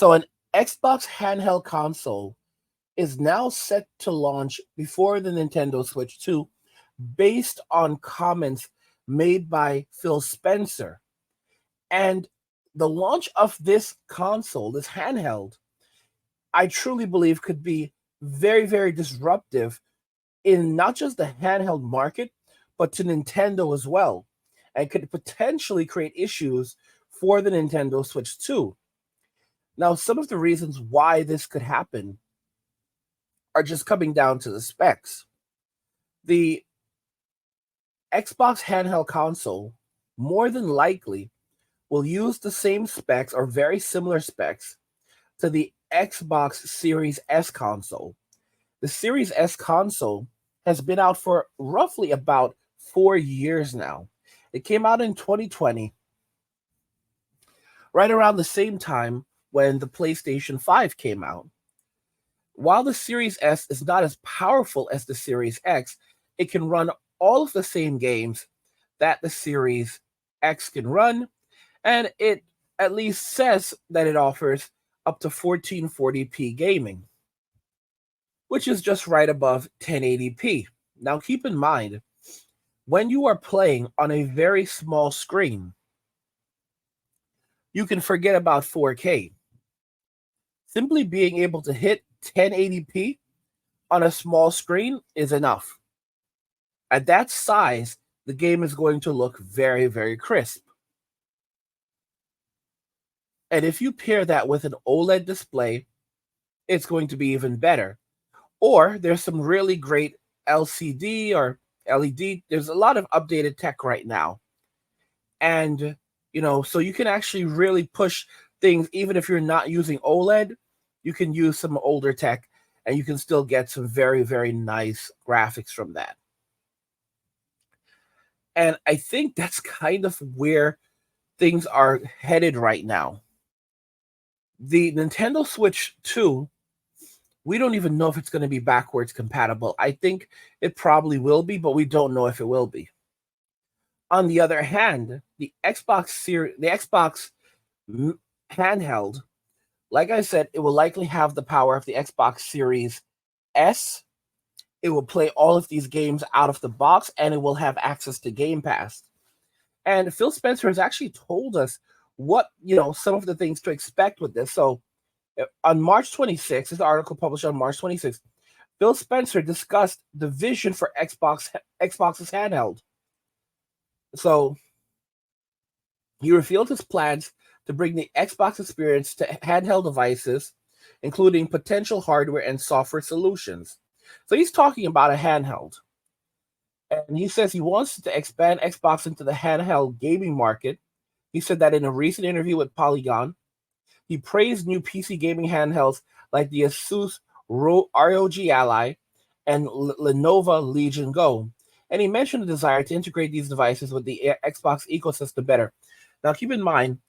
So an Xbox handheld console is now set to launch before the Nintendo Switch 2 based on comments made by Phil Spencer. And the launch of this console, this handheld, I truly believe could be very, very disruptive in not just the handheld market, but to Nintendo as well, and could potentially create issues for the Nintendo Switch 2. Now, some of the reasons why this could happen are just coming down to the specs. The Xbox handheld console more than likely will use the same specs or very similar specs to the Xbox Series S console. The Series S console has been out for roughly about 4 years now. It came out in 2020, right around the same time when the PlayStation 5 came out. While the Series S is not as powerful as the Series X, it can run all of the same games that the Series X can run, and it at least says that it offers up to 1440p gaming, which is just right above 1080p. Now, keep in mind, when you are playing on a very small screen, you can forget about 4K. Simply being able to hit 1080p on a small screen is enough. At that size, the game is going to look very, very crisp. And if you pair that with an OLED display, it's going to be even better. Or there's some really great LCD or LED. There's a lot of updated tech right now. And, so you can actually really push things, even if you're not using OLED, you can use some older tech and you can still get some very, very nice graphics from that. And I think that's kind of where things are headed right now. The Nintendo Switch 2, we don't even know if it's going to be backwards compatible. I think it probably will be, but we don't know if it will be. On the other hand, the Xbox handheld, like I said, it will likely have the power of the Xbox Series S. It will play all of these games out of the box, and it will have access to Game Pass. And Phil Spencer has actually told us what, some of the things to expect with this. So on March 26th, this article published on March 26th, Phil Spencer discussed the vision for Xbox's handheld. So he revealed his plans to bring the Xbox experience to handheld devices, including potential hardware and software solutions. So he's talking about a handheld. And he says he wants to expand Xbox into the handheld gaming market. He said that in a recent interview with Polygon. He praised new PC gaming handhelds like the Asus ROG Ally and Lenovo Legion Go. And he mentioned the desire to integrate these devices with the Xbox ecosystem better. Now, keep in mind,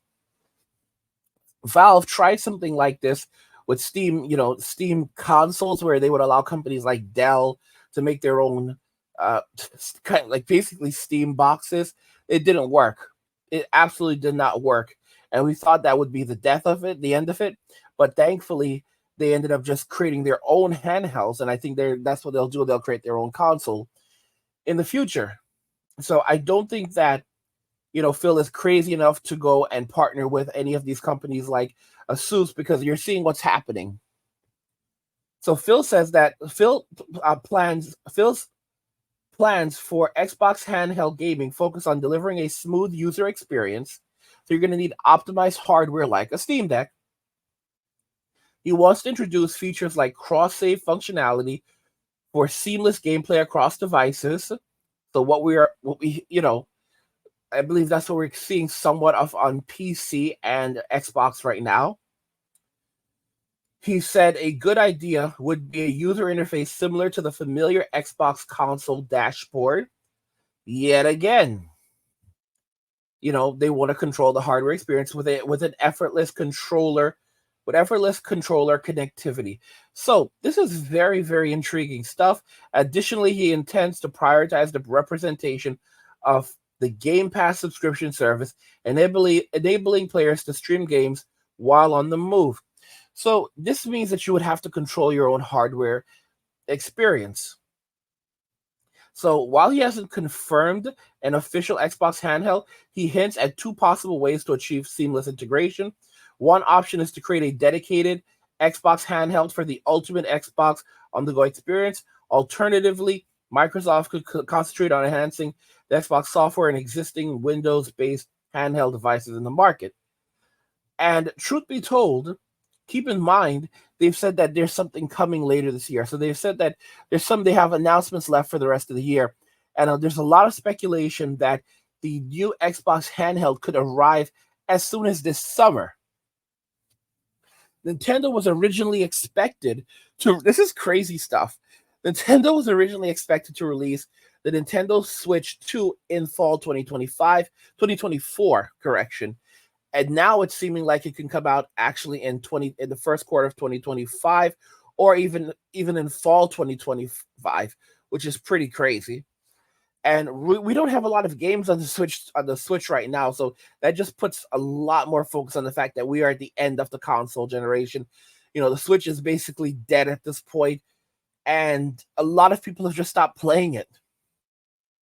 Valve tried something like this with Steam, Steam consoles, where they would allow companies like Dell to make their own, kind of like basically Steam boxes. It didn't work. It absolutely did not work. And we thought that would be the death of it, the end of it. But thankfully, they ended up just creating their own handhelds. And I think that's what they'll do. They'll create their own console in the future. So I don't think that, Phil is crazy enough to go and partner with any of these companies like Asus, because you're seeing what's happening. So Phil says that Phil's plans for Xbox handheld gaming focus on delivering a smooth user experience. So you're going to need optimized hardware like a Steam Deck. He wants to introduce features like cross-save functionality for seamless gameplay across devices. So I believe that's what we're seeing somewhat of on PC and Xbox right now. He said a good idea would be a user interface similar to the familiar Xbox console dashboard. Yet again, they want to control the hardware experience with an effortless controller connectivity. So this is very, very intriguing stuff. Additionally, he intends to prioritize the representation of the Game Pass subscription service, enabling players to stream games while on the move. So this means that you would have to control your own hardware experience. So while he hasn't confirmed an official Xbox handheld, he hints at two possible ways to achieve seamless integration. One option is to create a dedicated Xbox handheld for the ultimate Xbox on the go experience. Alternatively, Microsoft could concentrate on enhancing the Xbox software in existing Windows based handheld devices in the market. And truth be told, keep in mind they've said that there's something coming later this year. So they've said that they have announcements left for the rest of the year, and there's a lot of speculation that the new Xbox handheld could arrive as soon as this summer. Nintendo was originally expected to. This is crazy stuff. Nintendo was originally expected to release the Nintendo Switch 2 in fall 2024, correction, and now it's seeming like it can come out actually in the first quarter of 2025, or even in fall 2025, which is pretty crazy. And we don't have a lot of games on the Switch right now, so that just puts a lot more focus on the fact that we are at the end of the console generation. The Switch is basically dead at this point, and a lot of people have just stopped playing it.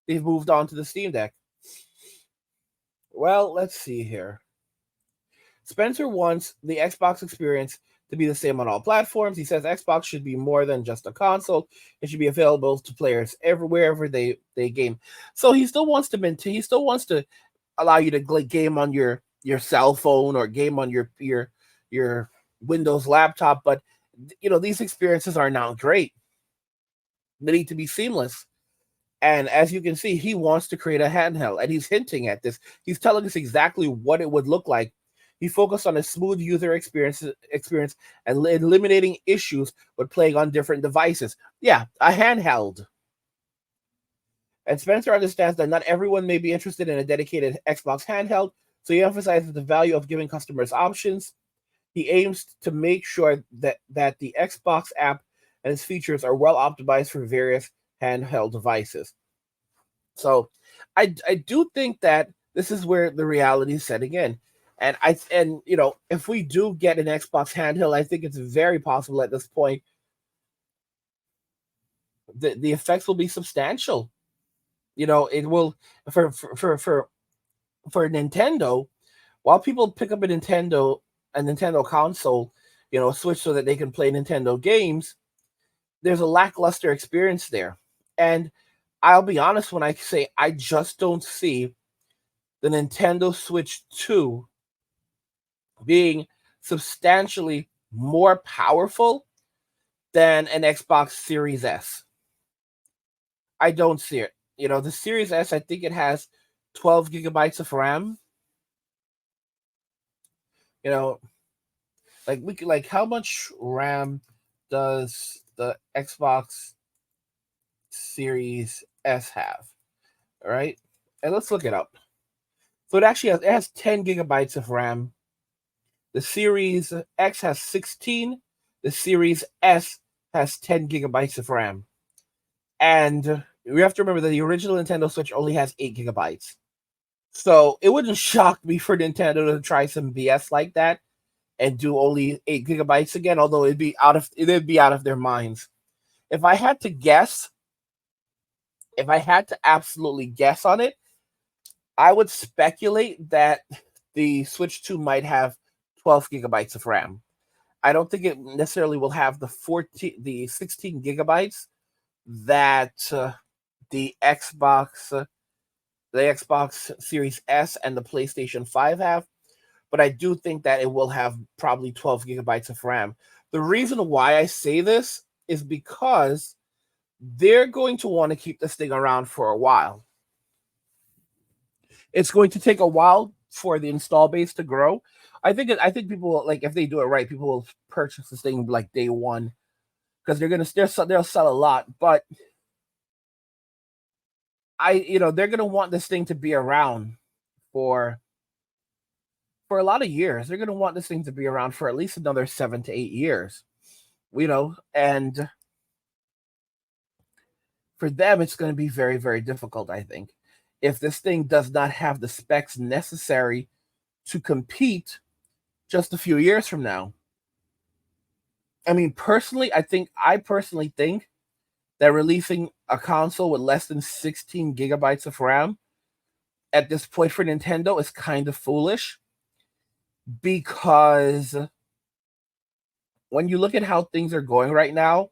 They've moved on to the Steam Deck. Well, let's see here. Spencer wants the Xbox experience to be the same on all platforms. He says Xbox should be more than just a console. It should be available to players wherever they game. So he still wants to maintain. He still wants to allow you to game on your cell phone or game on your Windows laptop. But these experiences are not great. They need to be seamless. And as you can see, he wants to create a handheld, and he's hinting at this. He's telling us exactly what it would look like. He focused on a smooth user experience and eliminating issues with playing on different devices. Yeah, a handheld. And Spencer understands that not everyone may be interested in a dedicated Xbox handheld, so he emphasizes the value of giving customers options. He aims to make sure that the Xbox app and its features are well optimized for various handheld devices. So I do think that this is where the reality is setting in. And if we do get an Xbox handheld, I think it's very possible at this point the effects will be substantial. It will for Nintendo, while people pick up a Nintendo console, Switch so that they can play Nintendo games, there's a lackluster experience there. And I'll be honest when I say I just don't see the Nintendo Switch 2 being substantially more powerful than an Xbox Series S. I don't see it. The Series S, I think it has 12 gigabytes of RAM. How much RAM does the Xbox Series S have? All right, and let's look it up. So it has 10 gigabytes of RAM. The Series X has 16. The Series S has 10 gigabytes of RAM. And we have to remember that the original Nintendo Switch only has 8 gigabytes. So it wouldn't shock me for Nintendo to try some BS like that and do only 8 gigabytes again, although it'd be out of their minds. If I had to absolutely guess on it, I would speculate that the Switch 2 might have 12 gigabytes of RAM. I don't think it necessarily will have the 16 gigabytes that the Xbox Series S and the PlayStation 5 have, but I do think that it will have probably 12 gigabytes of RAM. The reason why I say this is because they're going to want to keep this thing around for a while. It's going to take a while for the install base to grow. I think people will, if they do it right, people will purchase this thing like day one because they'll sell a lot. But they're gonna want this thing to be around for a lot of years. They're gonna want this thing to be around for at least another 7 to 8 years. And for them, it's going to be very, very difficult, I think, if this thing does not have the specs necessary to compete just a few years from now. I mean, personally, I personally think that releasing a console with less than 16 gigabytes of RAM at this point for Nintendo is kind of foolish, because when you look at how things are going right now,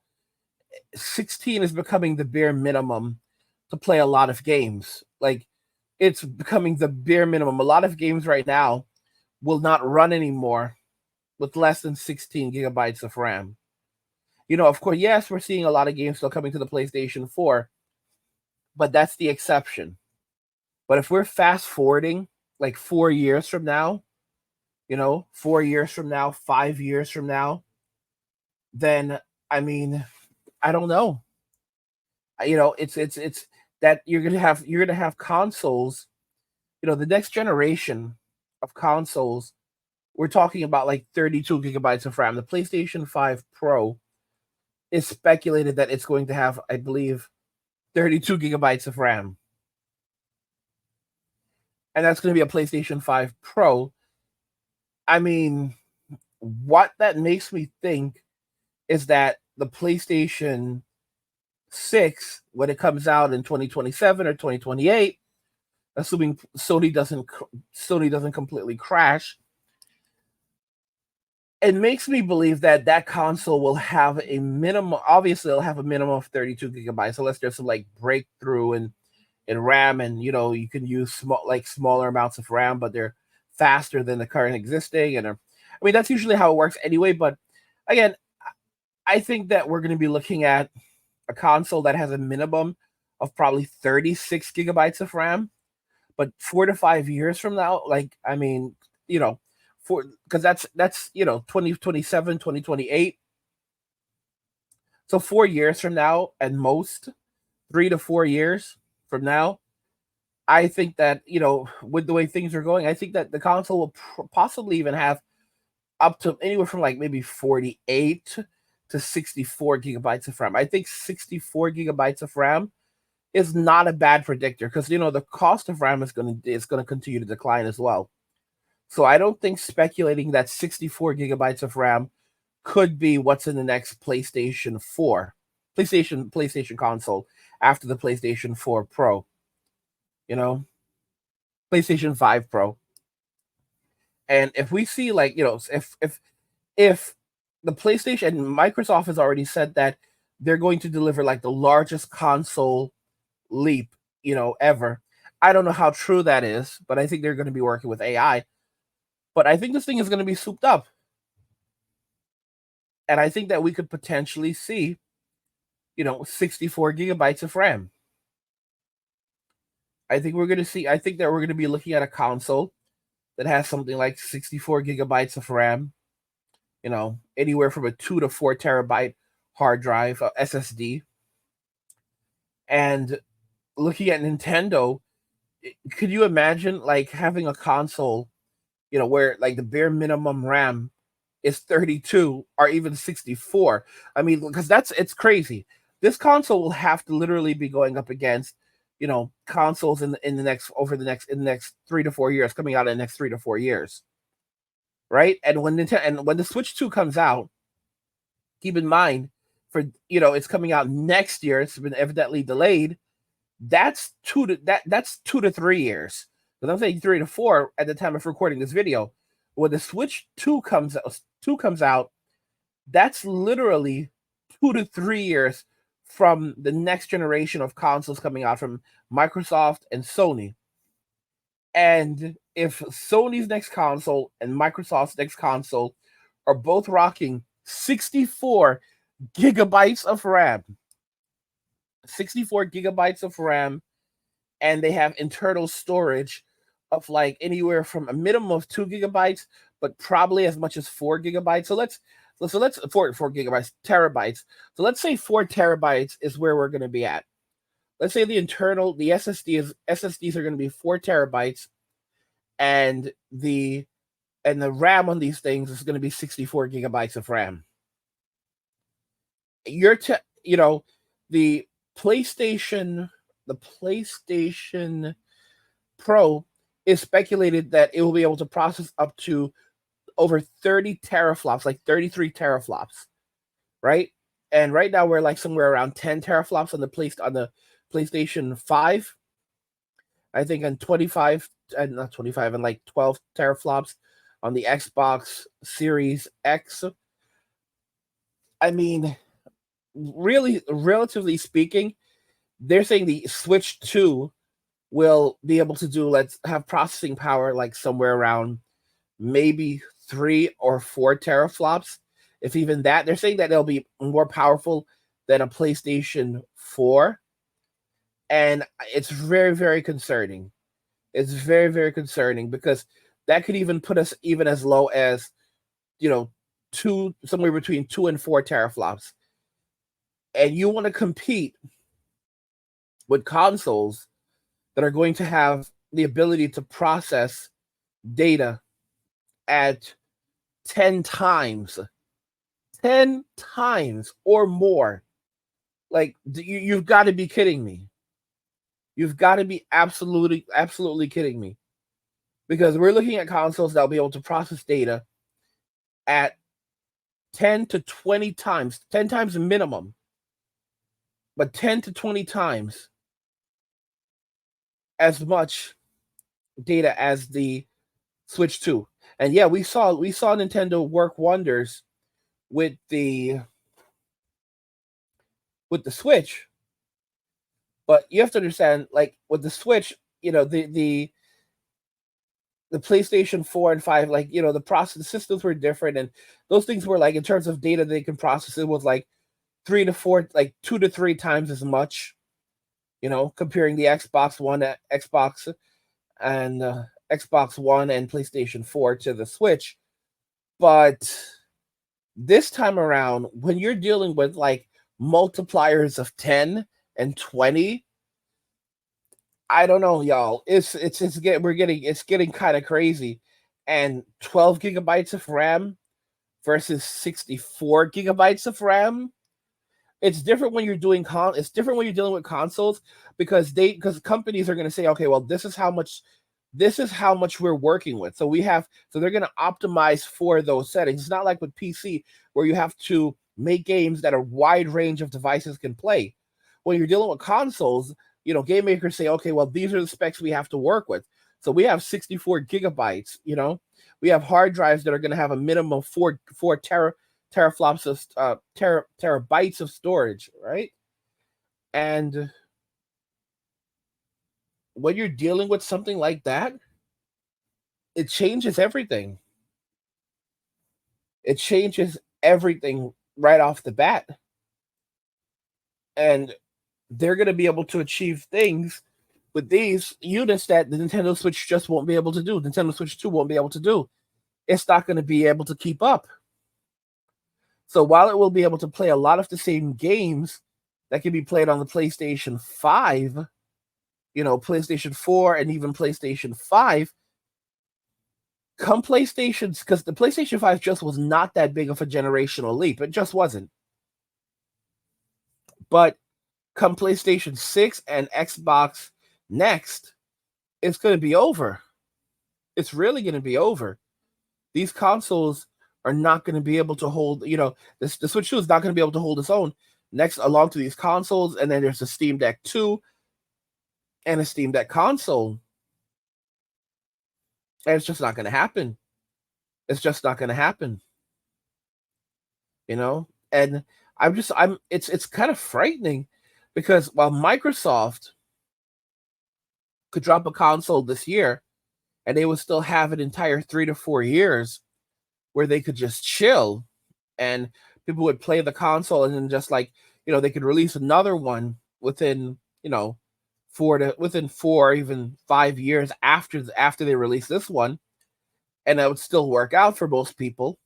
16 is becoming the bare minimum to play a lot of games. Like, it's becoming the bare minimum. A lot of games right now will not run anymore with less than 16 gigabytes of RAM. Of course, yes, we're seeing a lot of games still coming to the PlayStation 4, but that's the exception. But if we're fast forwarding like 4 years from now, 4 years from now, 5 years from now, then I mean, I don't know. It's that you're gonna have consoles. The next generation of consoles, we're talking about like 32 gigabytes of RAM. The PlayStation 5 Pro is speculated that it's going to have, I believe, 32 gigabytes of RAM. And that's going to be a PlayStation 5 Pro. I mean, what that makes me think is that the PlayStation 6, when it comes out in 2027 or 2028, assuming Sony doesn't completely crash, it makes me believe that that console will have a minimum. Obviously, it'll have a minimum of 32 gigabytes, unless there's some like breakthrough in RAM, and you can use smaller amounts of RAM, but they're faster than the current existing. And I mean, that's usually how it works anyway. But again, I think that we're going to be looking at a console that has a minimum of probably 36 gigabytes of RAM. But 4 to 5 years from now, like, I mean, for because that's 2027, 2028. So 4 years from now, at most 3 to 4 years from now, I think that, with the way things are going, I think that the console will possibly even have up to anywhere from like maybe 48 to 64 gigabytes of RAM. I think 64 gigabytes of RAM is not a bad predictor, because the cost of RAM is going to continue to decline as well. So I don't think speculating that 64 gigabytes of RAM could be what's in the next PlayStation console after the PlayStation 4 Pro, you know, PlayStation 5 Pro. And if we see, like, if the PlayStation and Microsoft has already said that they're going to deliver like the largest console leap, ever. I don't know how true that is, but I think they're going to be working with AI. But I think this thing is going to be souped up. And I think that we could potentially see, 64 gigabytes of RAM. I think that we're going to be looking at a console that has something like 64 gigabytes of RAM, anywhere from a 2 to 4 terabyte hard drive, SSD. And looking at Nintendo, could you imagine like having a console, where like the bare minimum RAM is 32 or even 64? I mean, because it's crazy. This console will have to literally be going up against, consoles in the next 3 to 4 years, coming out in the next 3 to 4 years, right? And when the Switch 2 comes out, keep in mind, it's coming out next year. It's been evidently delayed. That's 2 to 3 years. But I'm saying 3 to 4 at the time of recording this video. When the Switch 2 comes out, that's literally 2 to 3 years from the next generation of consoles coming out from Microsoft and Sony. And if Sony's next console and Microsoft's next console are both rocking 64 gigabytes of RAM, 64 gigabytes of RAM, and they have internal storage of like anywhere from a minimum of 2 gigabytes, but probably as much as 4 gigabytes. So let's 4 gigabytes, terabytes. So let's say 4 terabytes is where we're going to be at. Let's say the SSDs are going to be 4 terabytes, and the RAM on these things is going to be 64 gigabytes of RAM. The PlayStation Pro is speculated that it will be able to process up to over 30 teraflops, like 33 teraflops. right? And right now we're like somewhere around 10 teraflops on the PlayStation 5. I think on 25 and not 25 and like 12 teraflops on the Xbox Series X. I mean, really, relatively speaking, they're saying the Switch 2 will be able to do, let's have processing power like somewhere around maybe 3 or 4 teraflops. If even that, they're saying that they'll be more powerful than a PlayStation 4. And it's very, very concerning. It's very, very concerning because that could even put us even as low as, you know, somewhere between 2 and 4 teraflops. And you want to compete with consoles that are going to have the ability to process data at 10 times, 10 times or more. Like, you've got to be kidding me. You've got to be absolutely, absolutely kidding me. Because we're looking at consoles that'll be able to process data at 10 to 20 times, 10 times minimum, but 10 to 20 times as much data as the Switch 2. And yeah, we saw Nintendo work wonders with the Switch. But you have to understand, like with the Switch, the PlayStation 4 and 5, like, the systems were different, and those things were like, in terms of data they can process, it was like 3 to 4, like 2 to 3 times as much, comparing the Xbox and Xbox One and PlayStation 4 to the Switch. But this time around, when you're dealing with like multipliers of 10 and 20, I don't know, y'all. It's getting kind of crazy. And 12 gigabytes of RAM versus 64 gigabytes of RAM. It's different when you're doing it's different when you're dealing with consoles, because companies are going to say, okay, well, this is how much we're working with. So they're going to optimize for those settings. It's not like with PC where you have to make games that a wide range of devices can play. When you're dealing with consoles, game makers say, okay, well, these are the specs we have to work with. So we have 64 gigabytes, we have hard drives that are going to have a minimum of four teraflops of terabytes of storage, right? And when you're dealing with something like that, it changes everything. It changes everything right off the bat. And they're going to be able to achieve things with these units that the Nintendo Switch just won't be able to do. Nintendo Switch 2 won't be able to do. It's not going to be able to keep up. So while it will be able to play a lot of the same games that can be played on the PlayStation 5, PlayStation 4 and even PlayStation 5, come PlayStation's, because the PlayStation 5 just was not that big of a generational leap. It just wasn't. But come PlayStation 6 and Xbox Next, it's going to be over. It's really going to be over. These consoles are not going to be able to hold, the Switch 2 is not going to be able to hold its own next along to these consoles. And then there's the Steam Deck 2 and a Steam Deck console. And it's just not going to happen. It's just not going to happen. And it's kind of frightening, because while Microsoft could drop a console this year and they would still have an entire 3 to 4 years where they could just chill and people would play the console, and then just like, they could release another one within, within 4, even 5 years after they release this one, and that would still work out for most people.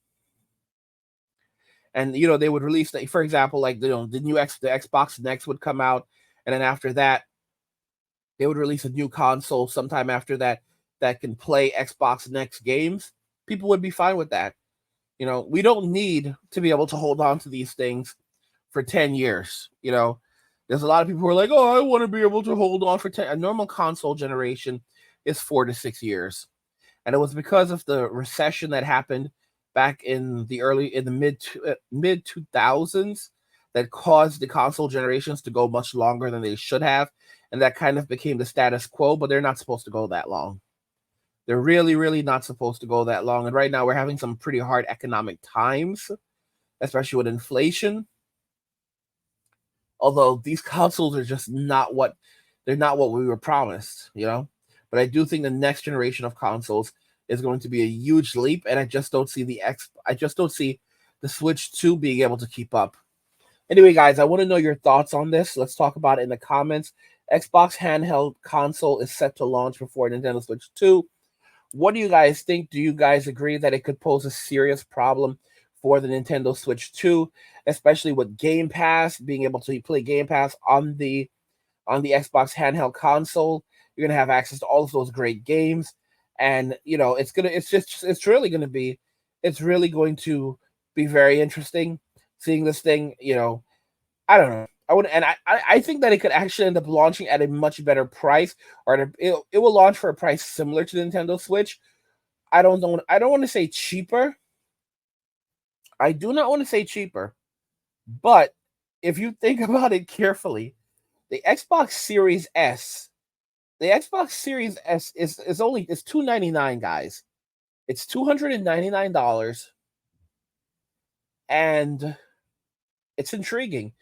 And they would release, for example, like the Xbox Next would come out, and then after that they would release a new console sometime after that can play Xbox Next games. People would be fine with that. We don't need to be able to hold on to these things for 10 years. There's a lot of people who are like, oh, I want to be able to hold on for 10. A normal console generation is 4 to 6 years. And it was because of the recession that happened back in the mid 2000s that caused the console generations to go much longer than they should have, and that kind of became the status quo. But they're not supposed to go that long. They're really, really not supposed to go that long. And right now we're having some pretty hard economic times, especially with inflation. Although these consoles are just not what we were promised, you know. But I do think the next generation of consoles is going to be a huge leap, and I just don't see the Switch 2 being able to keep up. Anyway, guys, I want to know your thoughts on this. Let's talk about it in the comments. Xbox handheld console is set to launch before Nintendo Switch 2. What do you guys think? Do you guys agree that it could pose a serious problem for the Nintendo Switch 2, especially with Game Pass, being able to play Game Pass on the Xbox handheld console? You're gonna have access to all of those great games, and it's really going to be very interesting seeing this thing. I don't know. I think that it could actually end up launching at a much better price, or it will launch for a price similar to the Nintendo Switch. I don't know. I don't want to say cheaper. I do not want to say cheaper, but if you think about it carefully, the Xbox Series S, is only $299, guys. It's $299, and it's intriguing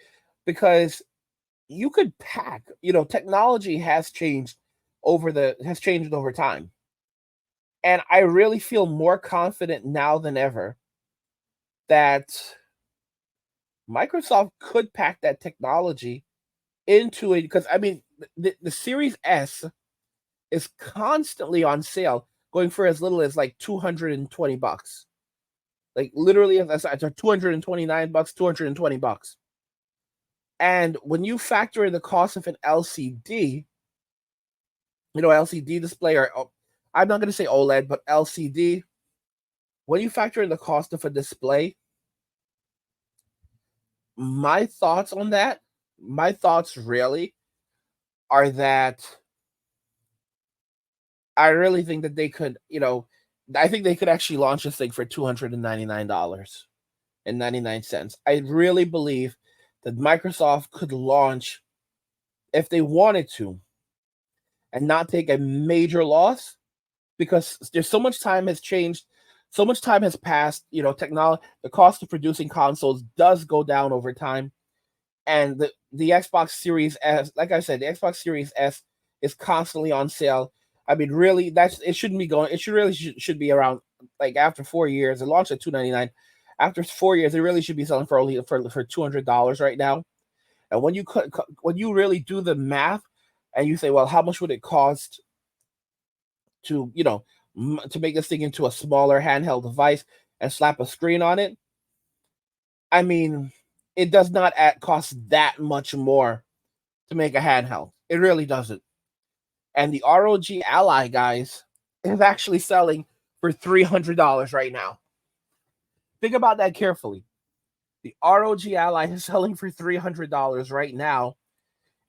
because you could pack. Technology has changed over time, and I really feel more confident now than ever that Microsoft could pack that technology into it, because I mean the Series S is constantly on sale, going for as little as like $220. Like literally, that's $229, $220. And when you factor in the cost of an LCD, LCD display, or I'm not going to say OLED, but LCD, when you factor in the cost of a display, my thoughts really are that I really think that they could, I think they could actually launch this thing for $299.99. I really believe that Microsoft could launch, if they wanted to, and not take a major loss, because there's so much time has changed, so much time has passed. Technology, the cost of producing consoles does go down over time, and the Xbox Series S, like I said, the Xbox Series S is constantly on sale. I mean, really, it shouldn't be going. It should be around, like, after 4 years. It launched at $299. After 4 years, it really should be selling for only for $200 right now. And when you really do the math, and you say, well, how much would it cost to to make this thing into a smaller handheld device and slap a screen on it? I mean, it does not cost that much more to make a handheld. It really doesn't. And the ROG Ally, guys, is actually selling for $300 right now. Think about that carefully. The ROG Ally is selling for $300 right now,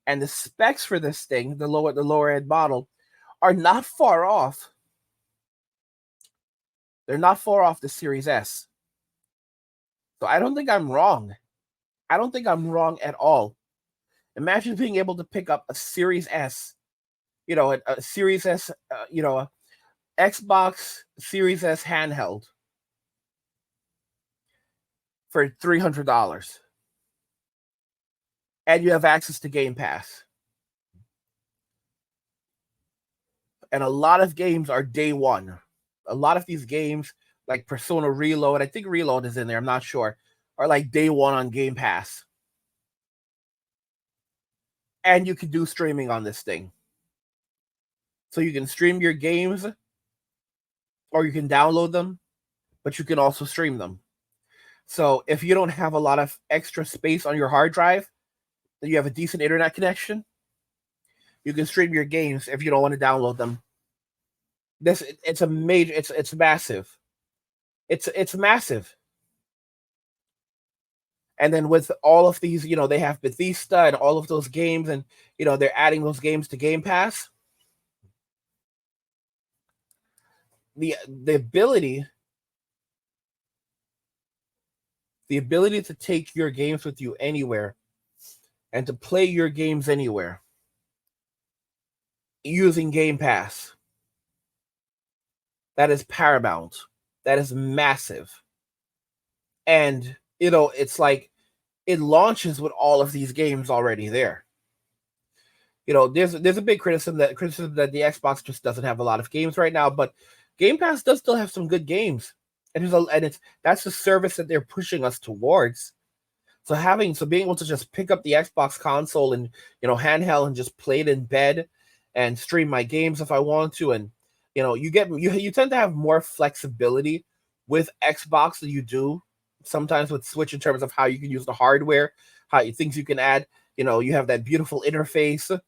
and the specs for this thing, the lower end model, are not far off. They're not far off the Series S. So I don't think I'm wrong. I don't think I'm wrong at all. Imagine being able to pick up a Series S, a Series S, a Xbox Series S handheld for $300, and you have access to Game Pass. And a lot of games are day one. A lot of these games, like Persona Reload, I think Reload is in there, I'm not sure, are like day one on Game Pass. And you can do streaming on this thing. So you can stream your games, or you can download them, but you can also stream them. So if you don't have a lot of extra space on your hard drive, then you have a decent internet connection, you can stream your games if you don't want to download them. It's massive. It's massive. And then with all of these, they have Bethesda and all of those games, and they're adding those games to Game Pass. The ability the ability to take your games with you anywhere and to play your games anywhere using Game Pass. That is paramount. That is massive. And, it's like it launches with all of these games already there. There's a big criticism that the Xbox just doesn't have a lot of games right now, but Game Pass does still have some good games. And that's the service that they're pushing us towards. So being able to just pick up the Xbox console and handheld and just play it in bed and stream my games if I want to, and you tend to have more flexibility with Xbox than you do sometimes with Switch in terms of how you can use the hardware, things you can add. You have that beautiful interface.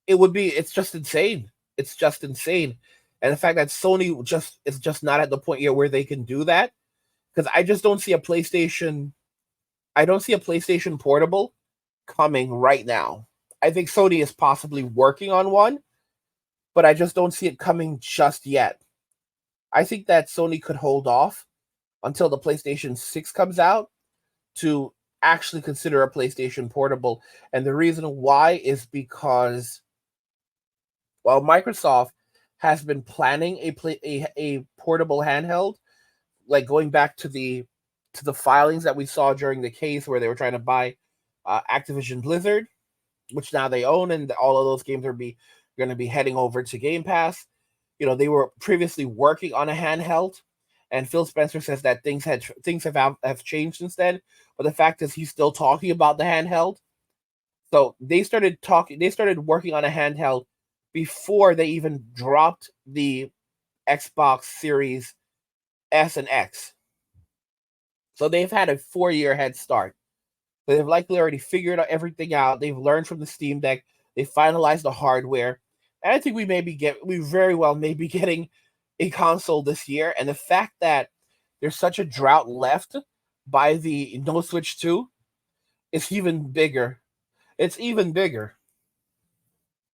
It's just insane. It's just insane. And the fact that Sony is just not at the point yet where they can do that, because I just don't see a PlayStation. I don't see a PlayStation Portable coming right now. I think Sony is possibly working on one, but I just don't see it coming just yet. I think that Sony could hold off until the PlayStation 6 comes out to actually consider a PlayStation Portable. And the reason why is because, while Microsoft has been planning a portable handheld, like going back to the filings that we saw during the case where they were trying to buy Activision Blizzard, which now they own, and all of those games are going to be heading over to Game Pass. They were previously working on a handheld, and Phil Spencer says that things have changed since then. But the fact is, he's still talking about the handheld. So they started working on a handheld before they even dropped the Xbox Series S and X. So they've had a 4-year head start. They've likely already figured out everything out. They've learned from the Steam Deck. They finalized the hardware. And I think we very well may be getting a console this year. And the fact that there's such a drought left by the No Switch 2 is even bigger. It's even bigger.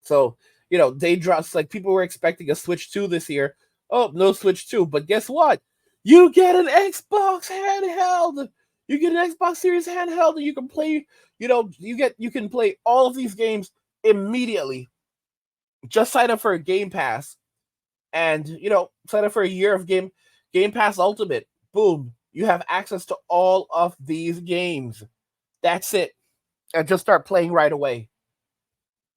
So, they dropped, like, people were expecting a Switch 2 this year. Oh, no Switch 2. But guess what? You get an Xbox handheld. You get an Xbox Series handheld, and you can play, you can play all of these games immediately. Just sign up for a Game Pass, and sign up for a year of Game Pass Ultimate. Boom, you have access to all of these games. That's it, and just start playing right away.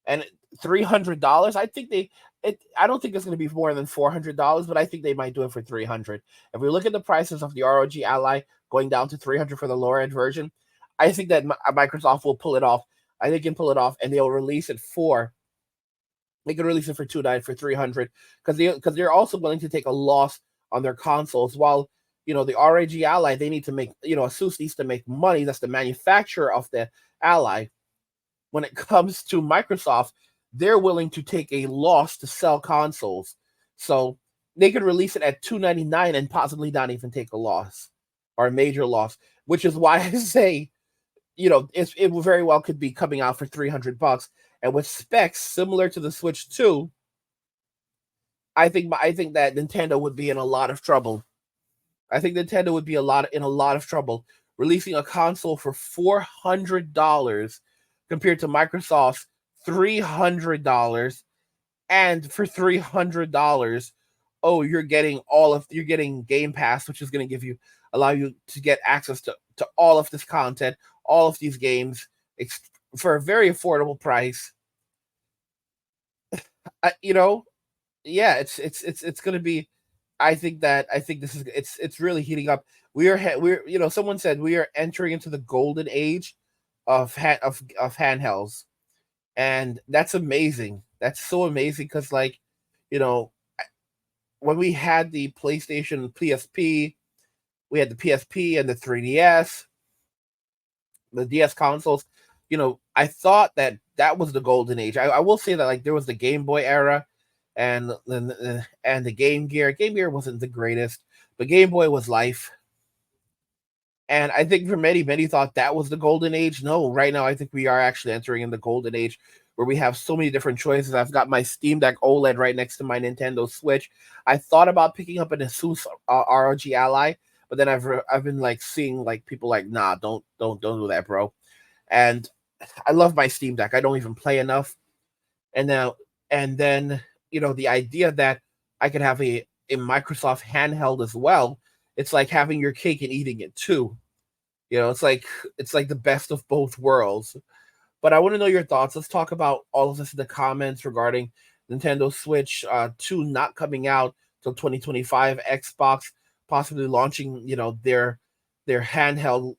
And $300, I don't think it's going to be more than $400, but I think they might do it for $300. If we look at the prices of the ROG Ally going down to $300 for the lower end version, I think that Microsoft will pull it off. I think they can pull it off, and they'll release it for. They can release it for $299 for $300 because they're also willing to take a loss on their consoles. While the ROG Ally, they need to make ASUS needs to make money. That's the manufacturer of the Ally. When it comes to Microsoft, they're willing to take a loss to sell consoles. So they could release it at $299 and possibly not even take a loss or a major loss, which is why I say, it very well could be coming out for $300. And with specs similar to the Switch 2, I think that Nintendo would be in a lot of trouble. I think Nintendo would be in a lot of trouble releasing a console for $400 compared to Microsoft's $300, and for $300, you're getting Game Pass, which is going to allow you to get access to all of this content, all of these games, for a very affordable price. Yeah, it's going to be. I think it's really heating up. Someone said we are entering into the golden age of handhelds, and that's amazing. That's so amazing because, like, when we had the PlayStation PSP, we had the PSP and the 3DS, the DS consoles. I thought that was the golden age. I will say that, like, there was the Game Boy era, and the Game Gear. Game Gear wasn't the greatest, but Game Boy was life. And I think for many thought that was the golden age. No, right now I think we are actually entering in the golden age where we have so many different choices. I've got my Steam Deck OLED right next to my Nintendo Switch. I thought about picking up an ASUS ROG Ally, but then I've been like seeing like people like, nah, don't do that, bro. And I love my Steam Deck. I don't even play enough. And now and then the idea that I could have a Microsoft handheld as well. It's like having your cake and eating it too. It's like the best of both worlds. But I want to know your thoughts. Let's talk about all of this in the comments regarding Nintendo Switch 2 not coming out till 2025, Xbox possibly launching, their handheld,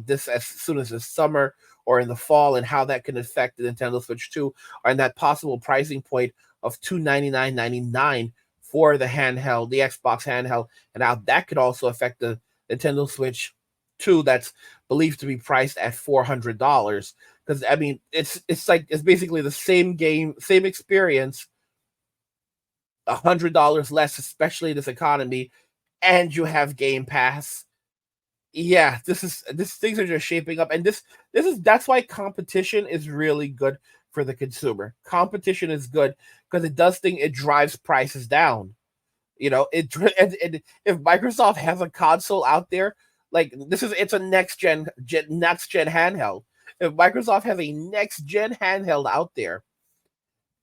this as soon as this summer or in the fall, and how that can affect the Nintendo Switch 2, and that possible pricing point of $299.99 for the handheld, the Xbox handheld, and how that could also affect the Nintendo Switch 2 that's believed to be priced at $400. Because I mean, it's basically the same game, same experience, $100 less, especially in this economy, and you have Game Pass. Yeah, this things are just shaping up, and that's why competition is really good for the consumer. Competition is good because it drives prices down. And if Microsoft has a console out there, like it's a next gen handheld. If Microsoft has a next gen handheld out there,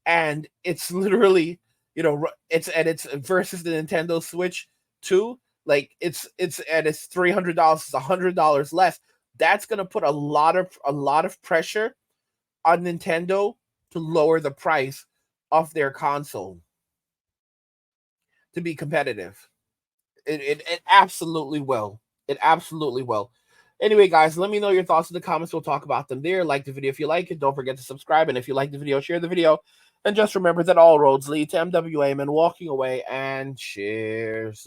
and it's literally, it's versus the Nintendo Switch 2, like it's $300, it's $100 less. That's gonna put a lot of pressure on Nintendo to lower the price of their console to be competitive. It absolutely will. It absolutely will. Anyway, guys, let me know your thoughts in the comments. We'll talk about them there. Like the video if you like it. Don't forget to subscribe. And if you like the video, share the video. And just remember that all roads lead to MWA and walking away. And cheers.